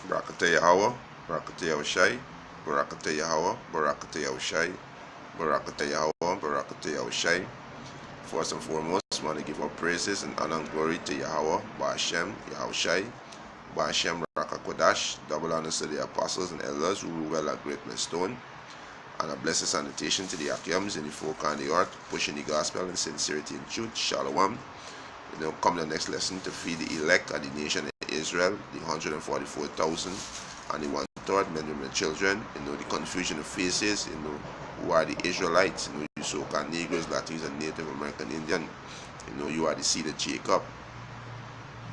Barakatah Yahweh, Barakatah Yahushai, Barakatah Yahweh, Barakatah Yahushai, Barakatah Yahweh, Barakatah Yahushai. First and foremost, I want to give our praises and honor and glory to Yahweh, Ba'ashem, Yahushai, Ba'ashem, Rakakodash, double honors to the apostles and elders who rule well at Great Millstone, and a blessed sanitation to the Akiams in the folk and the earth, pushing the gospel in sincerity and truth. Shalom. Come the next lesson to feed the elect of the nation of Israel, the 144,000 and the one-third men, women, and children. The confusion of faces, who are the Israelites, you so-called Negroes, Latinos, and Native American Indian. You are the seed of Jacob.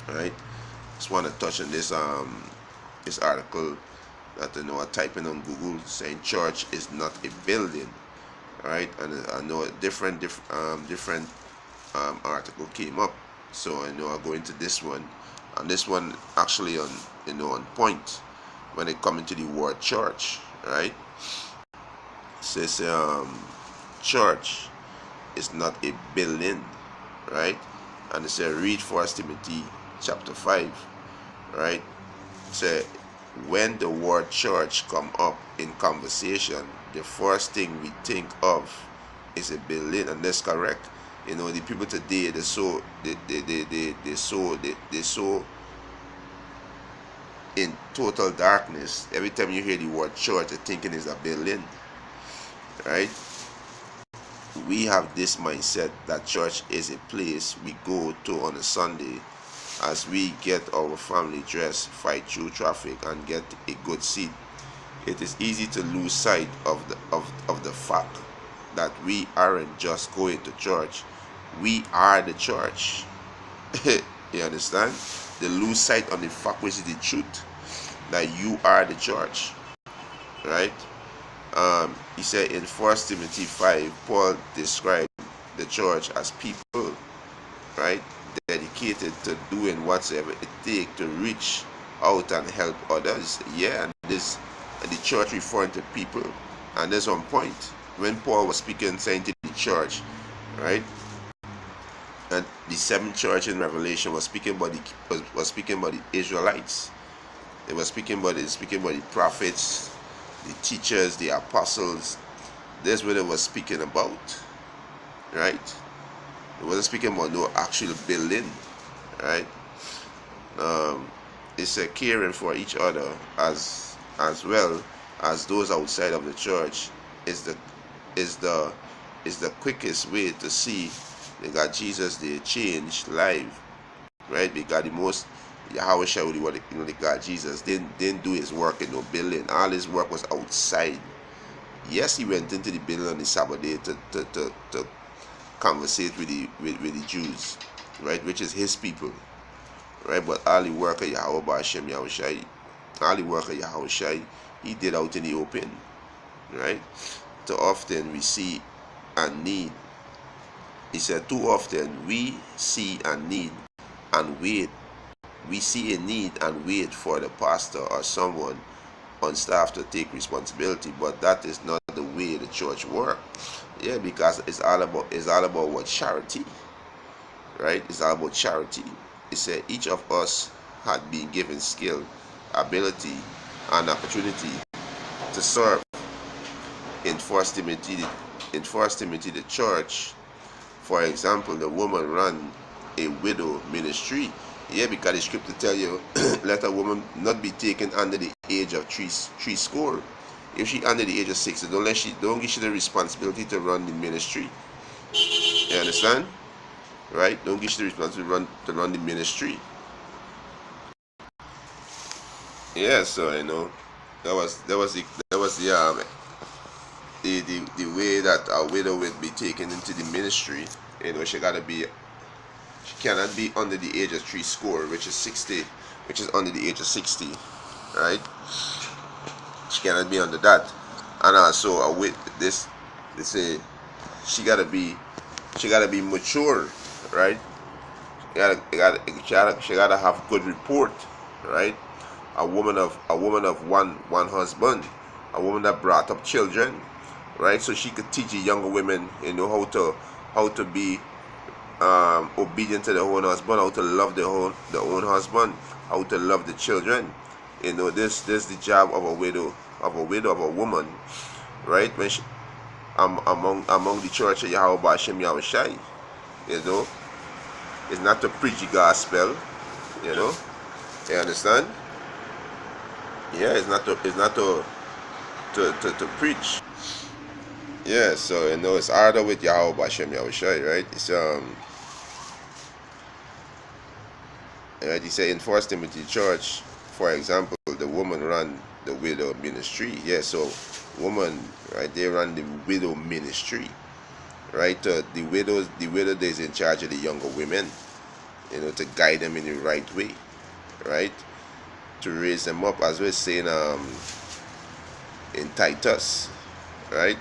Right? Just want to touch on this article that I typing on Google saying church is not a building. Right? And I know a different article came up. So I go into this one, and this one actually on point when it comes to the word church, right? It says church is not a building, right? And it says read 1 Timothy chapter 5, right? It says when the word church come up in conversation, the first thing we think of is a building, and that's correct. The people today, they're so in total darkness. Every time you hear the word church, they're thinking it's a building, right? We have this mindset that church is a place we go to on a Sunday as we get our family dressed, fight through traffic, and get a good seat. It is easy to lose sight of the fact that we aren't just going to church. We are the church. You understand? They lose sight on the fact, which is the truth, that you are the church. Right? He said in 1 Timothy 5, Paul described the church as people, right, dedicated to doing whatever it takes to reach out and help others. Yeah, and the church referring to people. And there's one point when Paul was speaking, saying to the church, right? And the seventh church in Revelation was speaking about the Israelites. It was speaking about the prophets, the teachers, the apostles. That's what it was speaking about, right? It wasn't speaking about no actual building, right? It's a caring for each other as well as those outside of the church is the quickest way to see they got Jesus, they changed life, right? They got the most Yahweh Shai, what they got Jesus didn't do his work in no building. All his work was outside. Yes, he went into the building on the Sabbath day to conversate with the Jews, right, which is his people, right? But all the work of Yahweh Ba'ashem Yahushai, all the work of Yahushai, he did out in the open, right? Too often we see and need. He said, too often we see a need and wait. We see a need and wait for the pastor or someone on staff to take responsibility, but that is not the way the church works. Yeah, because it's all about what charity, right? It's all about charity. It said each of us had been given skill, ability, and opportunity to serve. In First Timothy, the church, for example, the woman ran a widow ministry. Yeah, because the scripture tell you, let a woman not be taken under the age of three score. If she under the age of 60, don't give she the responsibility to run the ministry. You understand? Right? Don't give she the responsibility to run the ministry. Yeah, so that was the way that a widow would be taken into the ministry. She cannot be under the age of three score, which is 60, which is under the age of 60, right? She cannot be under that. And also with this, they say she gotta be mature, right? She gotta have good report, right? A woman of one husband, a woman that brought up children, right? So she could teach the younger women, how to be obedient to their own husband, how to love their own husband, how to love the children, This the job of a widow, of a woman, right? When she, among the church of Yahweh Bashem Yahushai, you know, it's not to preach the gospel, you know. You understand? Yeah, it's not to preach. Yeah, so it's harder with Yahweh Bashem Yahushai, right? It's right, he said in First Timothy Church, for example, the woman run the widow ministry. Yeah, so woman, right, they run the widow ministry, right? The widow is in charge of the younger women, to guide them in the right way, right? To raise them up, as we're saying in Titus, right?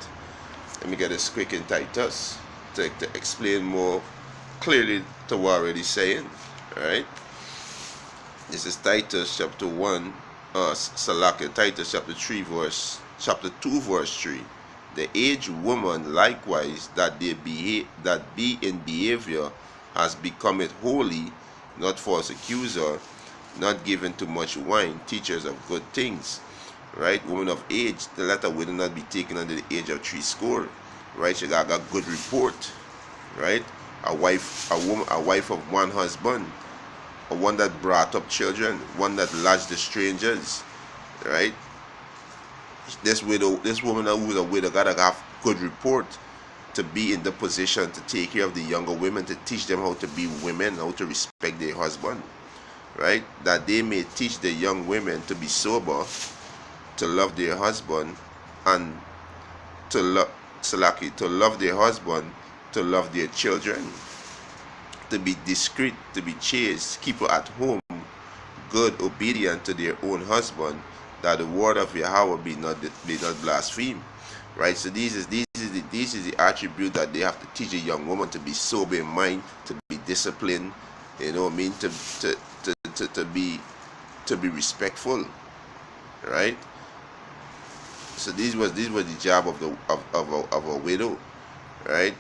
Let me get this quick in Titus to explain more clearly to what I'm already saying, right? This is Titus chapter 1, Titus chapter 2, verse 3. The aged woman likewise that be in behavior has become it holy, not false accuser, not given to much wine, teachers of good things. Right? Woman of age, the letter will not be taken under the age of 60. Right? She got good report. Right? A wife of one husband. One that brought up children, one that lodged the strangers, right? This woman who is a widow, gotta have good report to be in the position to take care of the younger women, to teach them how to be women, how to respect their husband, right? That they may teach the young women to be sober, to love their husband, and to love their husband, to love their children, to be discreet, to be chaste, keep her at home, good, obedient to their own husband, that the word of Yahweh be not blasphemed. Right? So this is the attribute that they have to teach a young woman: to be sober in mind, to be disciplined, to be respectful. Right? So this was the job of a widow. Right?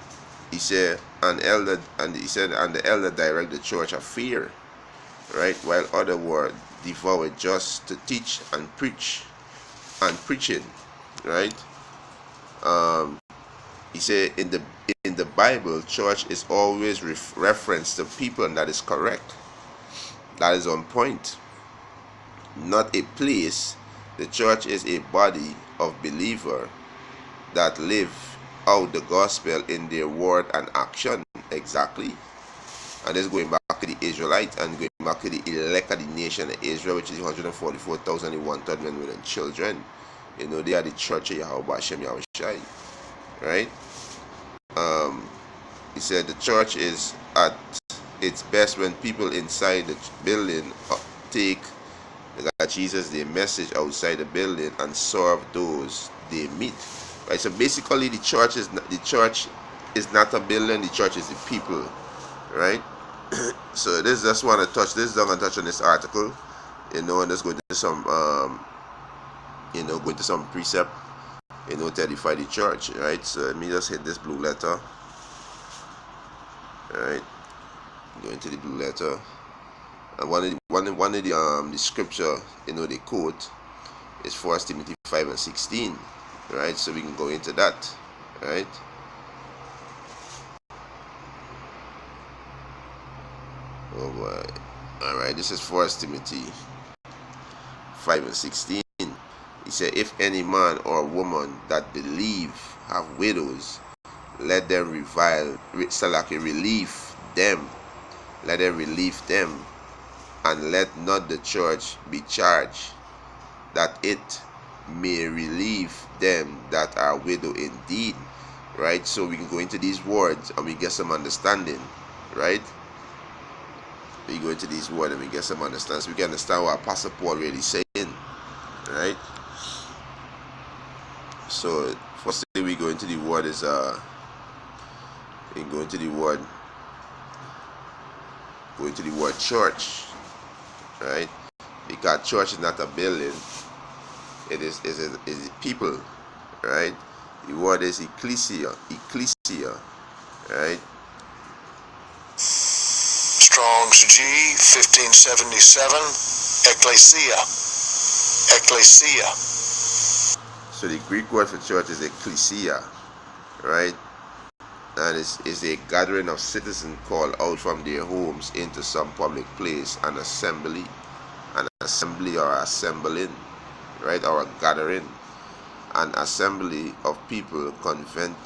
He said, and the elder direct the church of fear, right? While other were devoured just to teach and preach and preaching, right? He said in the Bible, church is always reference to people, and that is correct. That is on point. Not a place. The church is a body of believers that live out the gospel in their word and action. Exactly. And this is going back to the Israelites and going back to the elect of the nation of Israel, which is 144,000 and 1/3 men, women, and children. They are the church of Yahweh Hashem Yahushai. Right? He said the church is at its best when people inside the building take Jesus their message outside the building and serve those they meet. Right, so basically the church is not a building. The church is the people, right? So this just want to touch this. Don't want to touch on this article, and let's go to some go into some precept, to edify the church, right? So let me just hit this blue letter, right? Go into the blue letter, and one of the scripture, they quote is 1 Timothy 5:16. Right, so we can go into that, right? Oh boy. Alright, this is 1 Timothy 5:16. He said, if any man or woman that believe have widows, let them relieve them. Let them relieve them, and let not the church be charged, that it may relieve them that are widow indeed. Right? So we can go into these words and we get some understanding. Right? We go into these words and we get some understanding. So we can understand what Apostle Paul really saying. Right? So first thing we go into the word is we go into the word church. Right? Because church is not a building. It is people, right? The word is ecclesia, right? Strong's G 1577, ecclesia. Ecclesia. So the Greek word for church is ecclesia, right? And is a gathering of citizens called out from their homes into some public place, an assembly or assembling, right? Or a gathering, an assembly of people convent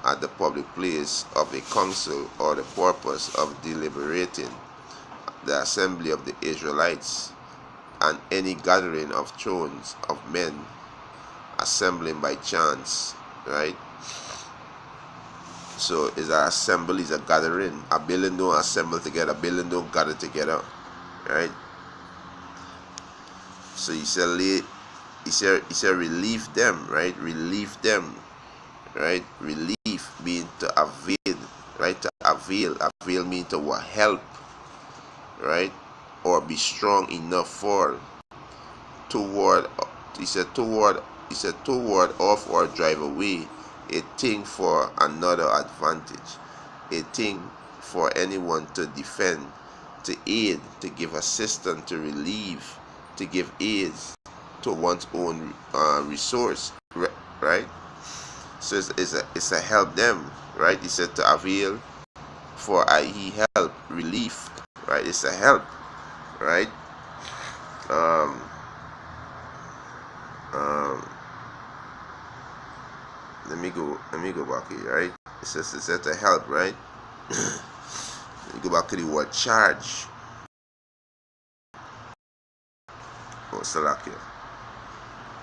at the public place of a council or the purpose of deliberating, the assembly of the Israelites, and any gathering of thrones of men assembling by chance, right? So is an assembly, is a gathering. A building don't assemble together, a building don't gather together, right? So he said relieve them, right? Relieve them, right? Relief means to avail, right? To avail. Avail means to help, right? Or be strong enough for. Toward, toward off or drive away a thing for another advantage, a thing for anyone to defend, to aid, to give assistance, to relieve, to give aid to one's own resource, right? So it's a help them, right? He said to avail for i.e. help, relief, right? It's a help, right? Um, um, let me go back here, right? It says to help, right? Let me go back to the word charge. Oh, Salakia.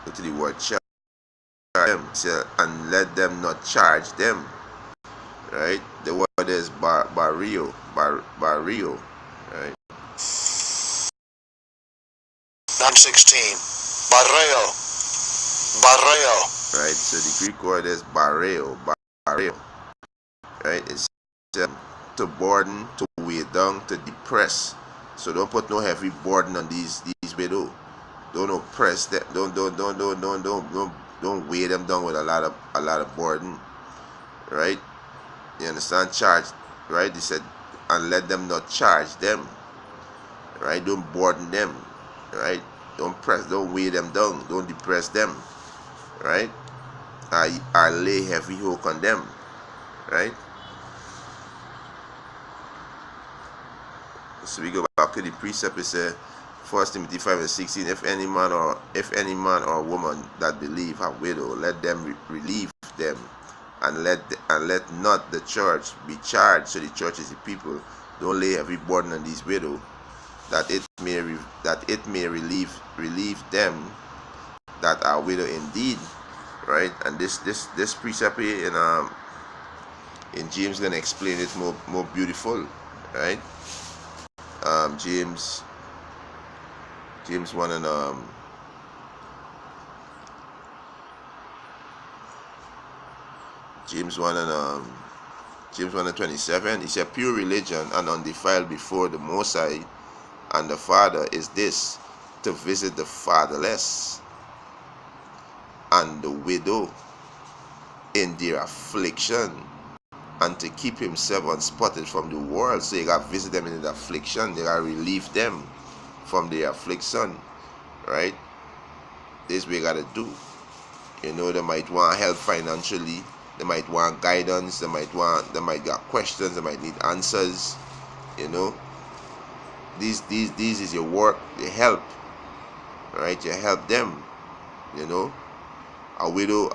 Go to the word charge them, and let them not charge them, right? The word is barrio, right? 9:16. Barreo. Barreo. Right. So the Greek word is barrio, right? It's to burden, to weigh down, to depress. So don't put no heavy burden on these widow. Don't oppress them. Don't weigh them down with a lot of burden, right? You understand? Charge, right? He said, and let them not charge them, right? Don't burden them, right? Don't weigh them down. Don't depress them, right? I lay heavy yoke on them, right? So we go back to the precept. It says, 1 Timothy 5:16. If any man or woman that believe have widow, let them relieve them, and let not the church be charged. So the church is the people. Don't lay heavy burden on these widow, that it may relieve them that are widow indeed, right? And this precept here in James gonna explain it more beautiful, right? James 1 and James 1 and 27. He said, pure religion and undefiled before the Most High and the Father is this, to visit the fatherless and the widow in their affliction, and to keep himself unspotted from the world. So you got to visit them in the affliction. You got to relieve them from their affliction, right? This we got to do. You know, they might want help financially. They might want guidance. They might got questions. They might need answers. You know, these is your work. You help, right? You help them. You know, a widow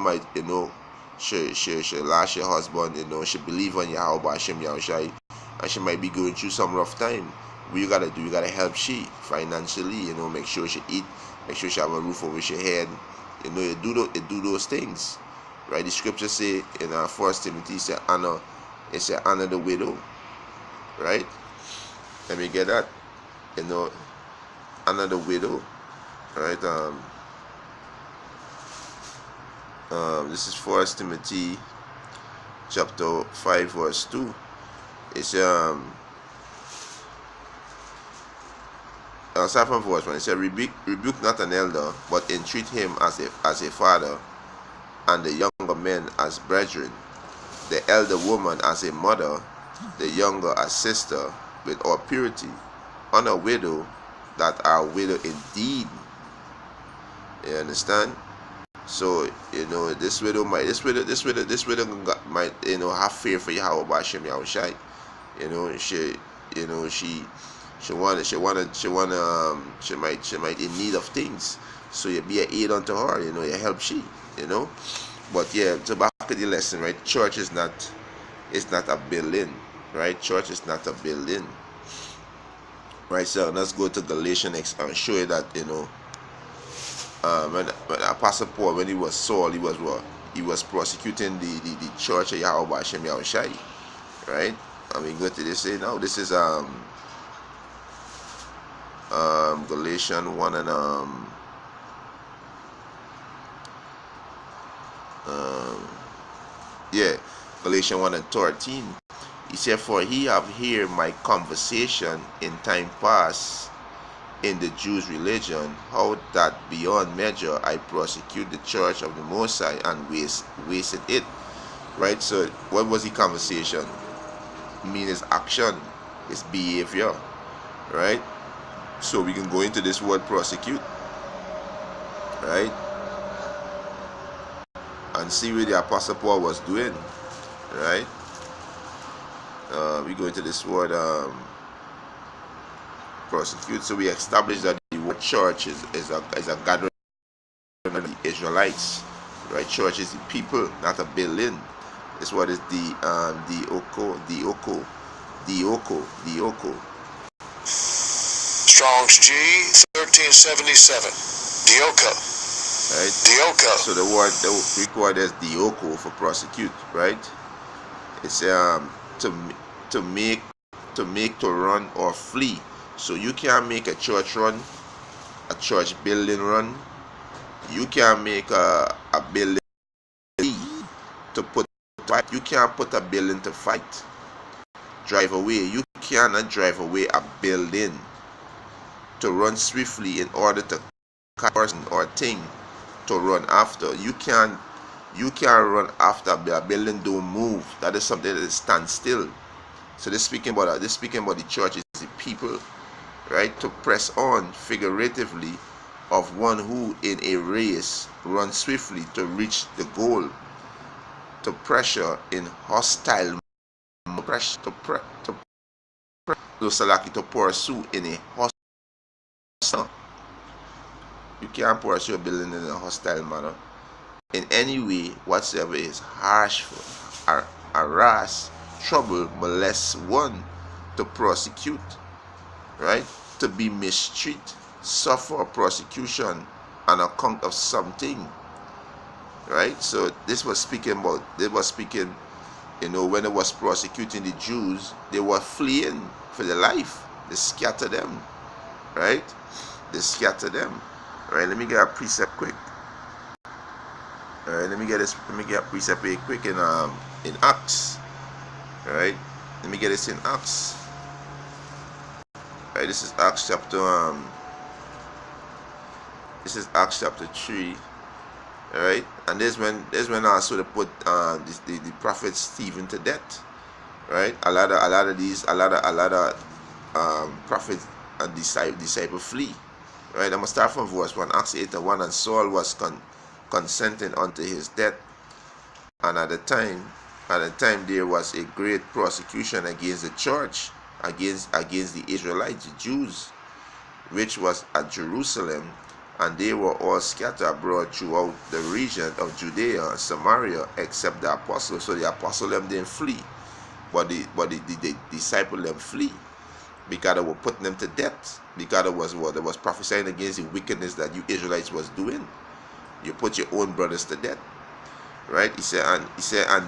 might, you know, she lost her husband. You know, she believe on Yahweh Hashem Yahushai, and she might be going through some rough time. What you gotta do? You gotta help she financially. You know, make sure she eat. Make sure she have a roof over her head. You know, you do those things, right? The scripture say in 1 Timothy, it say honor the widow, right? Let me get that. You know, honor the widow, right? This is 1 Timothy chapter 5 verse 2. It's start from verse 1. It said, rebuke not an elder, but entreat him as a father, and the younger men as brethren, the elder woman as a mother, the younger as sister, with all purity. Honor widow that are widow indeed. You understand? So this widow might might have fear for Yahweh Bashem Yahushai. She might in need of things. So you be an aid unto her. You help she. But yeah, so back to the lesson, right? Church is not a building, right? Church is not a building, right? So let's go to Galatians and show you that when Apostle Paul, when he was Saul, he was what? He was prosecuting the church of Yahweh Hashem Yahushai, right? I mean, go to this. Say now, this is Galatians 1 and Galatians 1 and 13. He said, "For he have heard my conversation in time past in the Jews' religion, how that beyond measure I prosecute the church of the Most High and wasted it." Right? So what was the conversation? I mean, his action, his behavior, right? So we can go into this word prosecute, right? And see what the Apostle Paul was doing, right? We go into this word prosecute. So we established that the word church is a gathering of the Israelites, right? Church is the people, not a building. This word is the oko. Strong's G 1377. Dioko. Right? Dioko. So the Greek word is dioko for prosecute, right? It's to make, to run or flee. So you can't make a church run, a church building run. You can't make a building flee to put fight. You can't put a building to fight. Drive away. You cannot drive away a building. To run swiftly in order to catch a person or thing to run after. You can't run after a building don't move. That is something that stands still. So this speaking about the church is the people, right? To press on figuratively of one who in a race runs swiftly to reach the goal. To pressure in hostile pressure to pursue in a hostile. You can't pursue a building in a hostile manner. In any way whatsoever is harsh, harass, trouble, molest one. To prosecute, right? To be mistreated, suffer persecution on account of something, right? So this was speaking about, when it was prosecuting the Jews, they were fleeing for their life. They scattered them, right? They scattered them, right? Let me get a precept quick. All right, let me get a precept very quick in Acts. All right, let me get this in Acts. All right, this is Acts chapter 3. All right, and there's when also they put the prophet Stephen to death. Right, a lot of prophets and disciple flee. Right, I'm gonna start from verse 1. Acts 8:1. And Saul was consenting unto his death, and at the time there was a great persecution against the church, against the Israelites, the Jews, which was at Jerusalem, and they were all scattered abroad throughout the region of Judea and Samaria, except the apostles. So the apostles them didn't flee, but the disciples them flee, because they were putting them to death, because it was prophesying against the wickedness that you Israelites was doing. You put your own brothers to death, right? He said, and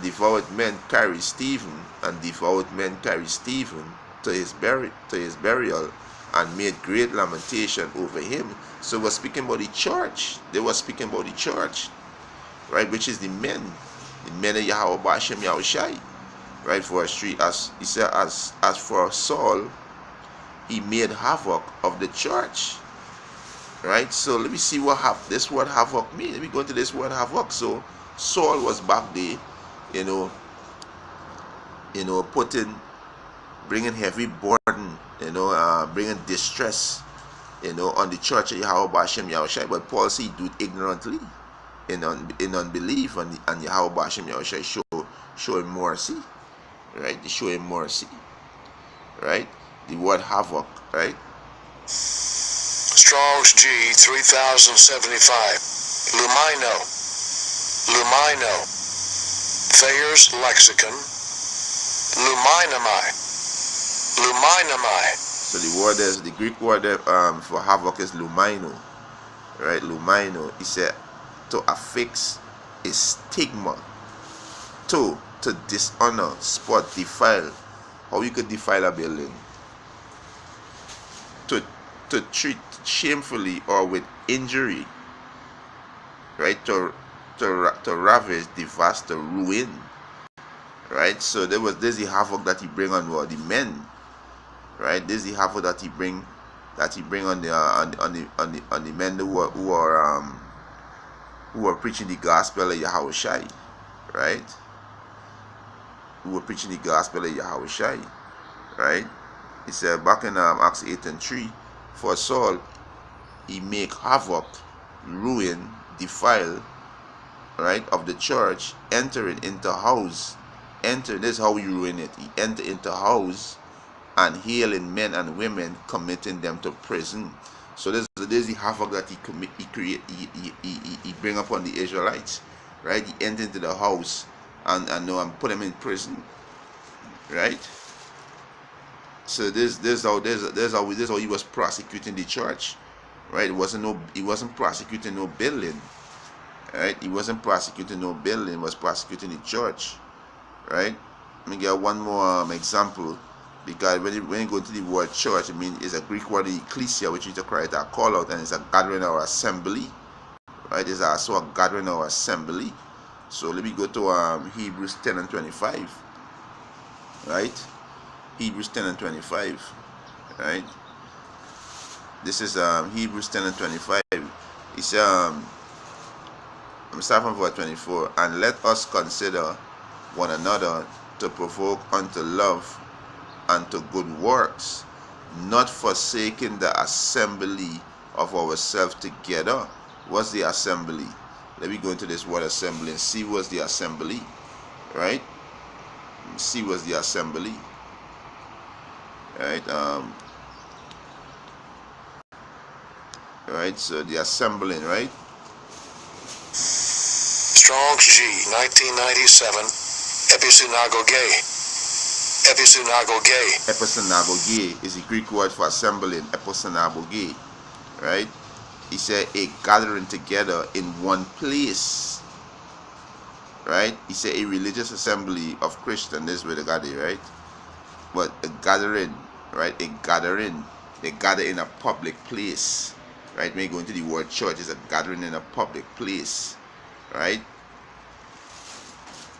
devout men carry Stephen, to his burial, and made great lamentation over him. So we're speaking about the church. They were speaking about the church, right? Which is the men of Yahweh Bashem Yahushai, right? Verse 3, as he said, as for Saul, he made havoc of the church. Right, so let me see what this word havoc means. Let me go into this word havoc. So Saul was back there, bringing heavy burden, bringing distress on the church of Yahweh Hashem Yahushai. But Paul said he do it ignorantly, in unbelief, and Yahweh Hashem Yahushai show him mercy, right? They show him mercy, right? The word havoc, right? Strong's G 3075. Lumino. Thayer's Lexicon. Luminamai. So the Greek word for havoc is lumino, right? Lumino. He said to affix a stigma, to dishonor, spot, defile. How you could defile a building? To treat shamefully or with injury, right? To ravage, devastate, ruin, right? So there's the havoc that he bring on the men, right? There's the havoc that he bring on the men who are preaching the gospel of Yahushai, right? Who are preaching the gospel of Yahushai, right? He said back in Acts 8:3, for Saul, he make havoc, ruin, defile, right, of the church, entering into house. This is how he ruin it. He enter into house and hailing men and women, committing them to prison. So there's the havoc that he bring upon the Israelites, right? He enter into the house and put them in prison, right? So this how he was prosecuting the church, right? He wasn't prosecuting no building, right? He wasn't prosecuting no building. He was prosecuting the church, right? Let me get one more example, because when you go into the word church, it's a Greek word, ecclesia, which is to create a call out, and it's a gathering or assembly, right? It's also a gathering or assembly. So let me go to Hebrews 10:25, right? Hebrews 10:25, right? This is Hebrews 10:25. It says, I'm starting from verse 24. And let us consider one another to provoke unto love and to good works, not forsaking the assembly of ourselves together. What's the assembly? Let me go into this word assembly and see what's the assembly, right? See what's the assembly. Right, so the assembling, right? Strong's G 1997. Episynagoge is the Greek word for assembling. Episynagoge, right? He said a gathering together in one place, right? He said a religious assembly of Christians. This is where they got it, right? But a gathering, right? They gather in a public place, right? When you go into the word church, it's a gathering in a public place, right?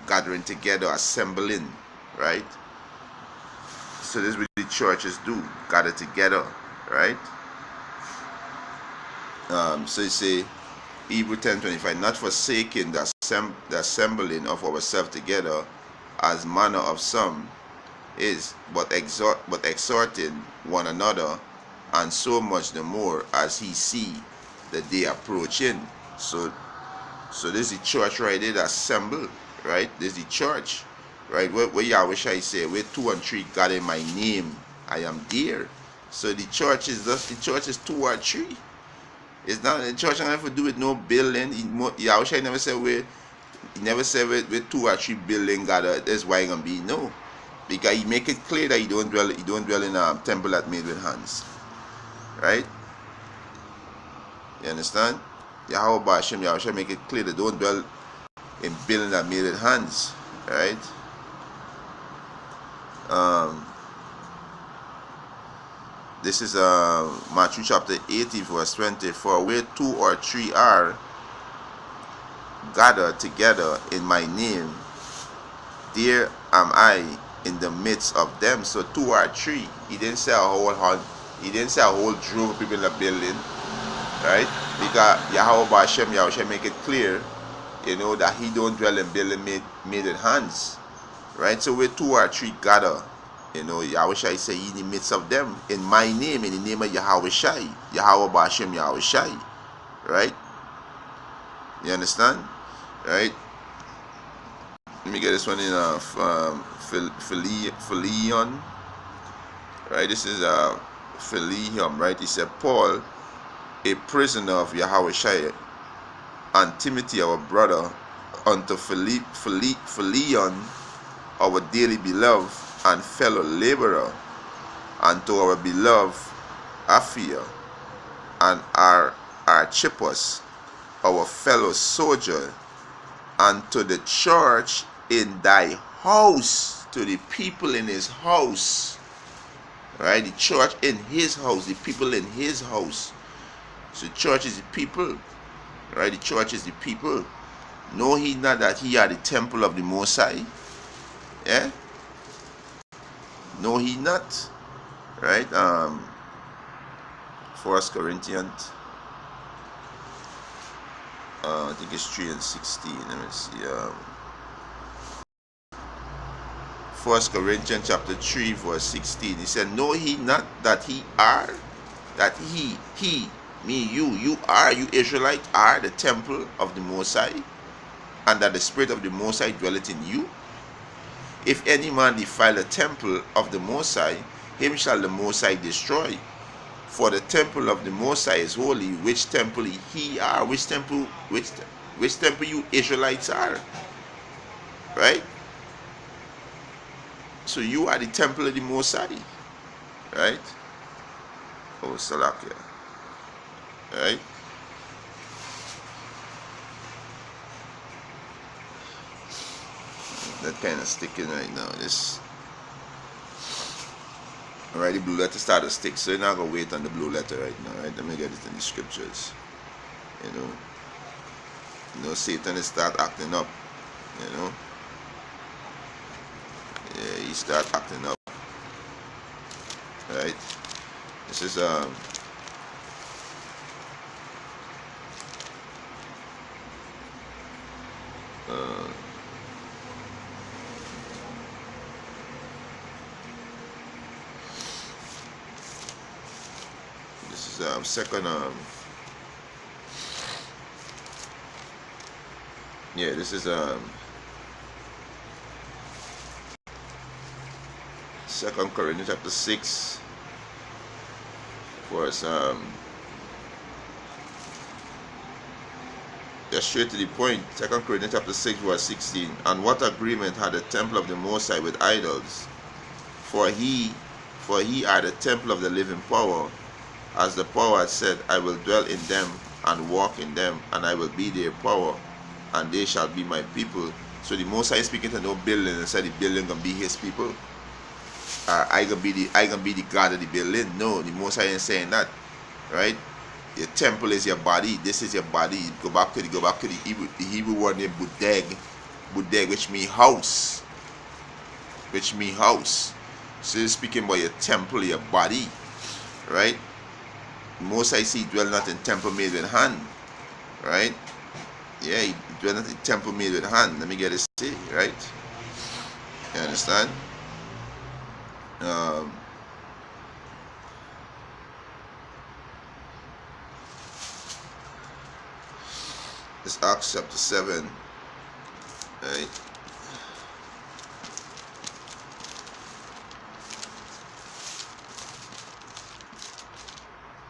Gathering together, assembling, right? So this is what the churches do, gather together, right? So you say, Hebrews 10:25, not forsaking the assembling of ourselves together, as manner of some is, but exhorting one another, and so much the more as he see the day approaching. So this is the church right there, assemble, right? This is the church, right? Where Yahweh Shai say, where 2 and 3 gather in my name, I am there. So the church is 2 or 3. It's not the church not have to do with no building. Yahweh Shai never said where 2 or 3 building gather. That's why it's gonna be no. Because he make it clear that he don't dwell in a temple that made with hands, right? You understand? Yahweh Hashem make it clear that don't dwell in building that made with hands, right? This is Matthew chapter 80 verse 24. Where 2 or 3 are gathered together in my name, there am I in the midst of them. So 2 or 3. He didn't say a whole drove of people in the building, right? Because Yahweh Hashem make it clear, that he don't dwell in building made with hands, right? So where 2 or 3 gather, You know, Yahweh Shai say in the midst of them, in my name, in the name of Yahweh Shai, Yahweh Bashem Yahweh Shai. Right? You understand? Right? Let me get this one in Philion. Right? This is Philium, right? He said, Paul, a prisoner of Yahweh Shai, and Timothy, our brother, unto Philion, our dearly beloved and fellow laborer, and to our beloved Aphia, and our Archippus, our fellow soldier, and to the church in thy house, to the people in his house. Right? The church in his house, the people in his house. So the church is the people. Right? The church is the people. Know he not that he are the temple of the Most High? Yeah? Know he not? Right? 1 Corinthians, I think it's 3 and 16. Let me see. 1 Corinthians chapter 3 verse 16. He said, know he not that he are, that he, me, you are, you Israelite are the temple of the Most High, and that the Spirit of the Most High dwelleth in you? If any man defile the temple of the Most High, him shall the Most High destroy. For the temple of the Most High is holy. Which temple he are? Which temple you Israelites are? Right? So you are the temple of the Most High. Right? Oh, Salakia. Right? That kind of sticking right now. This. Alright, the blue letter start to stick, so you're not gonna wait on the blue letter right now, right? Let me get it in the scriptures. You know, Satan is start acting up. You know, yeah, he start acting up. Right? This is second yeah, this is 2 Corinthians chapter 6 verse just straight to the point. 2 Corinthians chapter 6 verse 16. And what agreement had the temple of the Most High with idols? For he are the temple of the living power, as the power had said, I will dwell in them and walk in them, and I will be their power, and they shall be my people. So the Most High is speaking to no building and said the building gonna be his people. I gonna be the God of the building. No, the Most High ain't saying that. Right? Your temple is your body. This is your body. Go back to the Hebrew word named budeg, which means house. So he's speaking about your temple, your body. Right? Most I see dwell not in temple made with hand. Right? Yeah, he dwell not in temple made with hand. Let me get it see, right? You understand? It's Acts chapter 7. Right?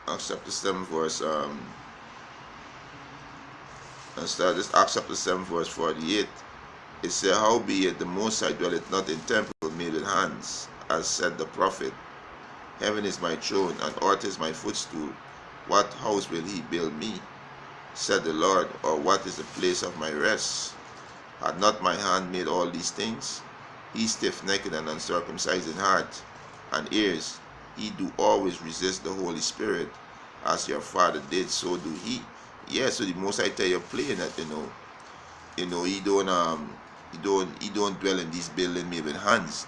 Acts chapter 7 verse let's start this. Acts chapter 7 verse 48. It said, howbeit the Most High dwelleth not in temple made with hands, as said the prophet, heaven is my throne, and earth is my footstool. What house will he build me? Said the Lord, or what is the place of my rest? Had not my hand made all these things? He stiff-necked and uncircumcised in heart and ears, he do always resist the Holy Spirit. As your father did, so do he. Yeah, so the Most High tell you plain that he don't dwell in these building made with hands.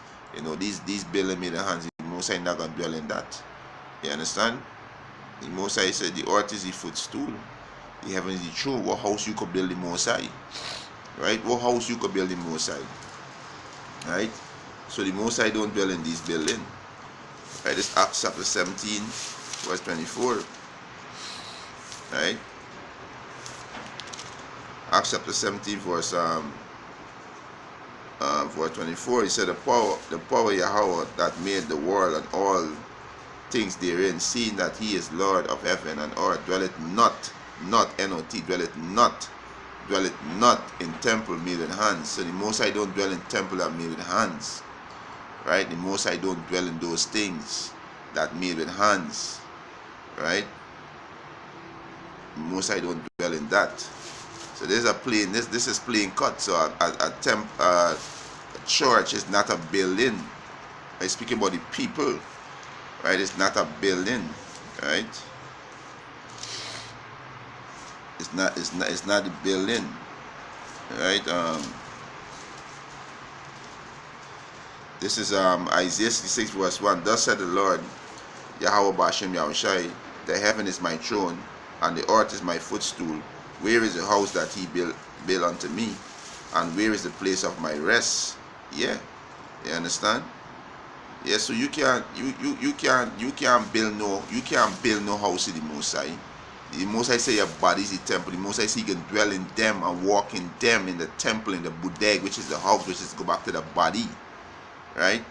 These building made with hands, the Most High not gonna dwell in that. You understand? The Most High said the earth is the footstool, the heaven is the throne. What house you could build the Most High? Right? What house you could build the Most High? Right? So the Most High don't dwell in these buildings. Right? This Acts chapter 17, verse 24. Right? Acts chapter 17, verse 24. He said, the power of Yahweh that made the world and all things therein, seeing that he is Lord of heaven and earth, dwelleth not, N-O-T, dwelleth not in temple made with hands. So the Most High don't dwell in temple that made with hands. Right? The Most High don't dwell in those things that made with hands. Right? The Most High don't dwell in that. So there's a plain, this is plain cut. So a church is not a building. I'm speaking about the people. Right? It's not a building. Right? It's not the building. Right? This is Isaiah 66 verse 1. Thus said the Lord, Yahweh Bashem Yahushai, the heaven is my throne, and the earth is my footstool. Where is the house that he built unto me? And where is the place of my rest? Yeah. You understand? Yeah, so you can't build no house in the Most High. The Most High say your body is the temple. The Most High say you can dwell in them and walk in them, in the temple, in the budeg, which is the house, which is go back to the body. Right?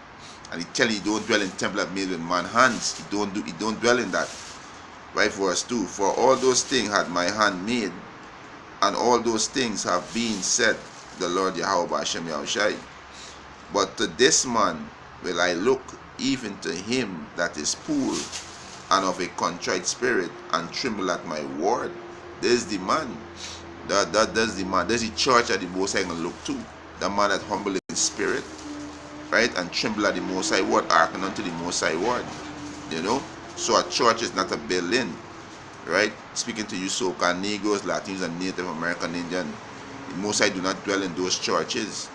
And he tell you don't dwell in temple that made with man hands. He don't dwell in that. Right? Verse 2. For all those things had my hand made, and all those things have been said, the Lord Yahweh Bashem Yahushai. But to this man will I look, even to him that is poor and of a contrite spirit, and tremble at my word. There's the man. That's the man. There's the church that the Most High can look to. The man that humble in spirit, right, and tremble at the Most High word, hearken unto the Most High word. You know? So a church is not a building. Right? Speaking to you so-called Negroes, Latinos, and Native American Indian, the Most High do not dwell in those churches.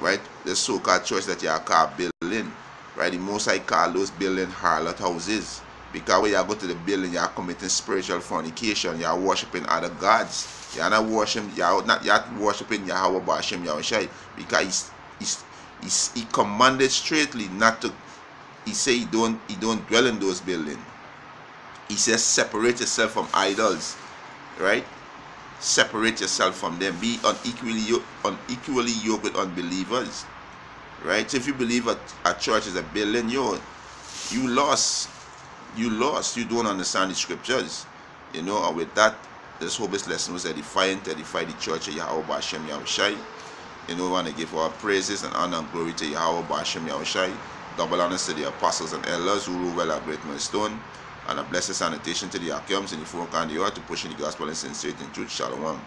Right? The so-called church that you are called building. Right? The Most High call those buildings harlot houses. Because when you go to the building, you are committing spiritual fornication. You are worshiping other gods. You are not worshiping Yahweh Bashem Yahushai. Because he commanded straightly not to. He say he don't dwell in those buildings. He says separate yourself from idols. Right? Separate yourself from them. Be unequally yoked with unbelievers. Right? So if you believe a church is a building, you lost. You don't understand the scriptures. You know, and with that, this hope this lesson was edifying to edify the church of Yahweh Bashem Yahushai. You know, we want to give our praises and honor and glory to Yahweh Bashem Yahushai. Double honors to the apostles and elders who rule well at Great Millstone. And a blessed sanitation to the Akims in the folk and the earth to push in the gospel in sincerity and truth. Shalom.